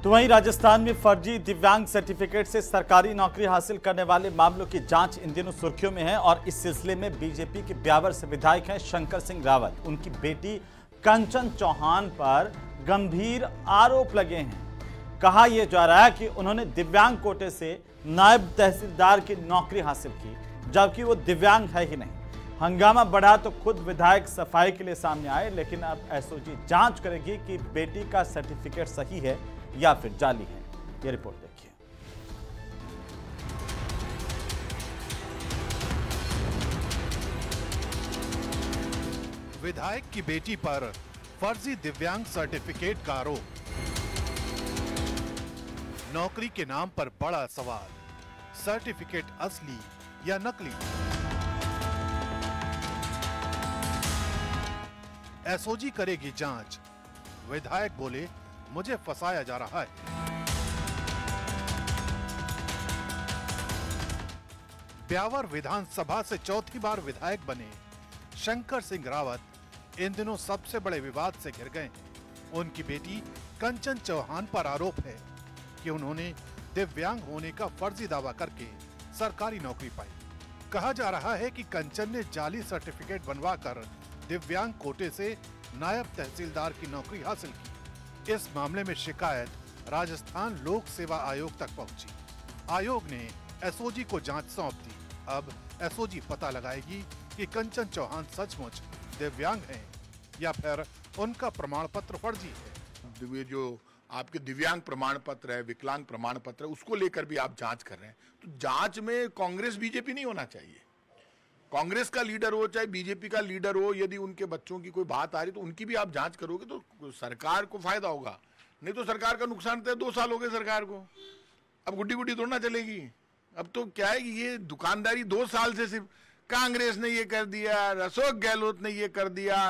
तो वहीं राजस्थान में फर्जी दिव्यांग सर्टिफिकेट से सरकारी नौकरी हासिल करने वाले मामलों की जांच इन दिनों सुर्खियों में है और इस सिलसिले में बीजेपी के ब्यावर से विधायक हैं शंकर सिंह रावत। उनकी बेटी कंचन चौहान पर गंभीर आरोप लगे हैं। कहा यह जा रहा है कि उन्होंने दिव्यांग कोटे से नायब तहसीलदार की नौकरी हासिल की, जबकि वो दिव्यांग है ही नहीं। हंगामा बढ़ा तो खुद विधायक सफाई के लिए सामने आए, लेकिन अब एसओजी जांच करेगी कि बेटी का सर्टिफिकेट सही है या फिर जाली है। ये रिपोर्ट देखिए। विधायक की बेटी पर फर्जी दिव्यांग सर्टिफिकेट का आरोप। नौकरी के नाम पर बड़ा सवाल, सर्टिफिकेट असली या नकली? एसओजी करेगी जांच। विधायक बोले, मुझे फंसाया जा रहा है। ब्यावर विधानसभा से चौथी बार विधायक बने शंकर सिंह रावत इन दिनों सबसे बड़े विवाद से घिर गए हैं। उनकी बेटी कंचन चौहान पर आरोप है कि उन्होंने दिव्यांग होने का फर्जी दावा करके सरकारी नौकरी पाई। कहा जा रहा है कि कंचन ने जाली सर्टिफिकेट बनवाकर दिव्यांग कोटे से नायब तहसीलदार की नौकरी हासिल की। इस मामले में शिकायत राजस्थान लोक सेवा आयोग तक पहुंची। आयोग ने एसओजी को जांच सौंप दी। अब एसओजी पता लगाएगी कि कंचन चौहान सचमुच दिव्यांग हैं या फिर उनका प्रमाण पत्र फर्जी है। ये जो आपके दिव्यांग प्रमाण पत्र है, विकलांग प्रमाण पत्र है, उसको लेकर भी आप जांच कर रहे हैं, तो जांच में कांग्रेस बीजेपी नहीं होना चाहिए। कांग्रेस का लीडर हो चाहे बीजेपी का लीडर हो, यदि उनके बच्चों की कोई बात आ रही तो उनकी भी आप जांच करोगे तो सरकार को फायदा होगा, नहीं तो सरकार का नुकसान तो 2 साल हो गए सरकार को। अब गुड्डी गुड्डी थोड़ा चलेगी। अब तो क्या है कि ये दुकानदारी 2 साल से सिर्फ कांग्रेस ने ये कर दिया, अशोक गहलोत ने ये कर दिया,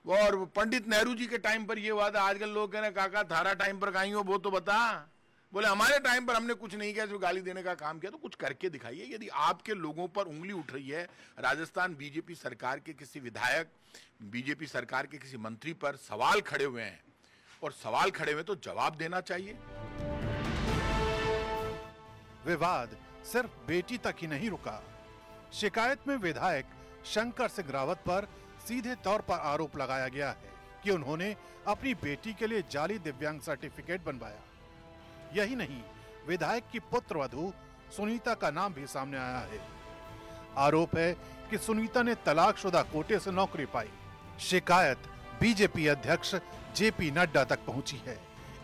और पंडित नेहरू जी के टाइम पर ये हुआ था। आजकल लोग कह रहे हैं काका थारा टाइम पर कहीं हो वो तो बता। बोले हमारे टाइम पर हमने कुछ नहीं किया, सिर्फ गाली देने का काम किया। तो कुछ करके दिखाइए। यदि आपके लोगों पर उंगली उठ रही है, राजस्थान बीजेपी सरकार के किसी विधायक, बीजेपी सरकार के किसी मंत्री पर सवाल खड़े हुए हैं और सवाल खड़े हुए तो जवाब देना चाहिए। विवाद सिर्फ बेटी तक ही नहीं रुका। शिकायत में विधायक शंकर सिंह रावत पर सीधे तौर पर आरोप लगाया गया है कि उन्होंने अपनी बेटी के लिए जाली दिव्यांग सर्टिफिकेट बनवाया। यही नहीं, विधायक की पुत्रवधू सुनीता का नाम भी सामने आया है। आरोप है कि सुनीता ने तलाकशुदा कोटे से नौकरी पाई। शिकायत बीजेपी अध्यक्ष जेपी नड्डा तक पहुंची है।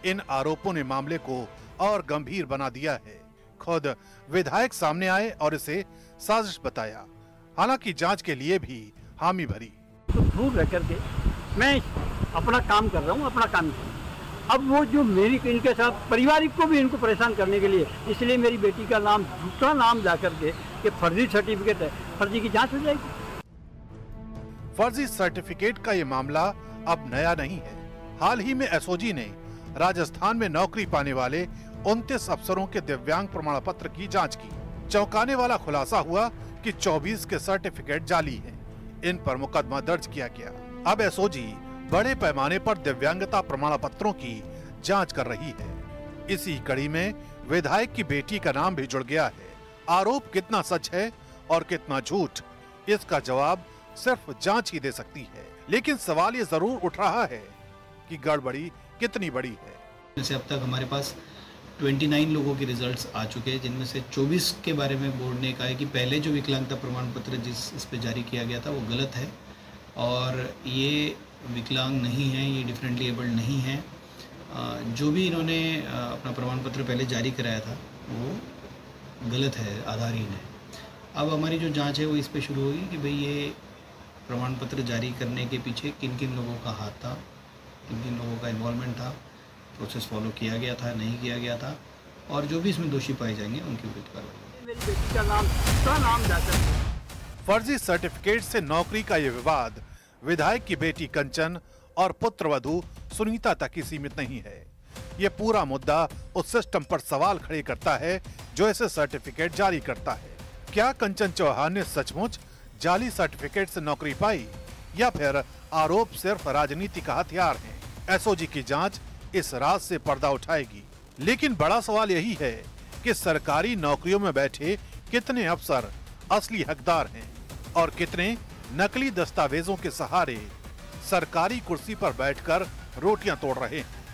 इन आरोपों ने मामले को और गंभीर बना दिया है। खुद विधायक सामने आए और इसे साजिश बताया। हालांकि जांच के लिए भी हामी भरी। तो दूर रह करके मैं अपना काम कर रहा हूँ, अपना काम कर। अब वो जो मेरी इनके साथ पारिवारिक को भी इनको परेशान करने के लिए, इसलिए मेरी बेटी का नाम दूसरा नाम ला करके कि फर्जी सर्टिफिकेट है, फर्जी की जांच हो जाएगी। फर्जी सर्टिफिकेट का ये मामला अब नया नहीं है। हाल ही में एसओजी ने राजस्थान में नौकरी पाने वाले 29 अफसरों के दिव्यांग प्रमाण पत्र की जांच की। चौंकाने वाला खुलासा हुआ कि 24 के सर्टिफिकेट जाली हैं। इन पर मुकदमा दर्ज किया गया। अब एसओजी बड़े पैमाने पर दिव्यांगता प्रमाण पत्रों की जांच कर रही है। इसी कड़ी में विधायक की बेटी का नाम भी जुड़ गया है। आरोप कितना सच है और कितना झूठ, इसका जवाब सिर्फ जांच ही दे सकती है। लेकिन सवाल ये जरूर उठ रहा है कि गड़बड़ी कितनी बड़ी है। जैसे अब तक हमारे पास 29 लोगों के रिजल्ट्स आ चुके हैं, जिनमें से 24 के बारे में बोर्ड ने कहा है कि पहले जो विकलांगता प्रमाण पत्र इस पे जारी किया गया था वो गलत है और ये विकलांग नहीं है, ये डिफरेंटली एबल्ड नहीं है। जो भी इन्होंने अपना प्रमाण पत्र पहले जारी कराया था वो गलत है, आधारहीन है। अब हमारी जो जांच है वो इस पे शुरू होगी कि भाई ये प्रमाण पत्र जारी करने के पीछे किन किन लोगों का हाथ था, किन किन लोगों का इन्वॉल्वमेंट था, प्रोसेस फॉलो किया गया था, नहीं किया गया था, और जो भी इसमें दोषी पाए जाएंगे उनकी विरुद्ध कार्रवाई। मेरी बेटी का नाम जाकर फर्जी सर्टिफिकेट से नौकरी का ये विवाद विधायक की बेटी कंचन और पुत्रवधू सुनीता तक ही सीमित नहीं है। ये पूरा मुद्दा उस सिस्टम पर सवाल खड़े करता है जो ऐसे सर्टिफिकेट जारी करता है। क्या कंचन चौहान ने सचमुच जाली सर्टिफिकेट से नौकरी पाई या फिर आरोप सिर्फ राजनीति का हथियार है? एसओजी की जांच इस राज से पर्दा उठाएगी। लेकिन बड़ा सवाल यही है कि सरकारी नौकरियों में बैठे कितने अफसर असली हकदार हैं और कितने नकली दस्तावेजों के सहारे सरकारी कुर्सी पर बैठकर रोटियां तोड़ रहे हैं।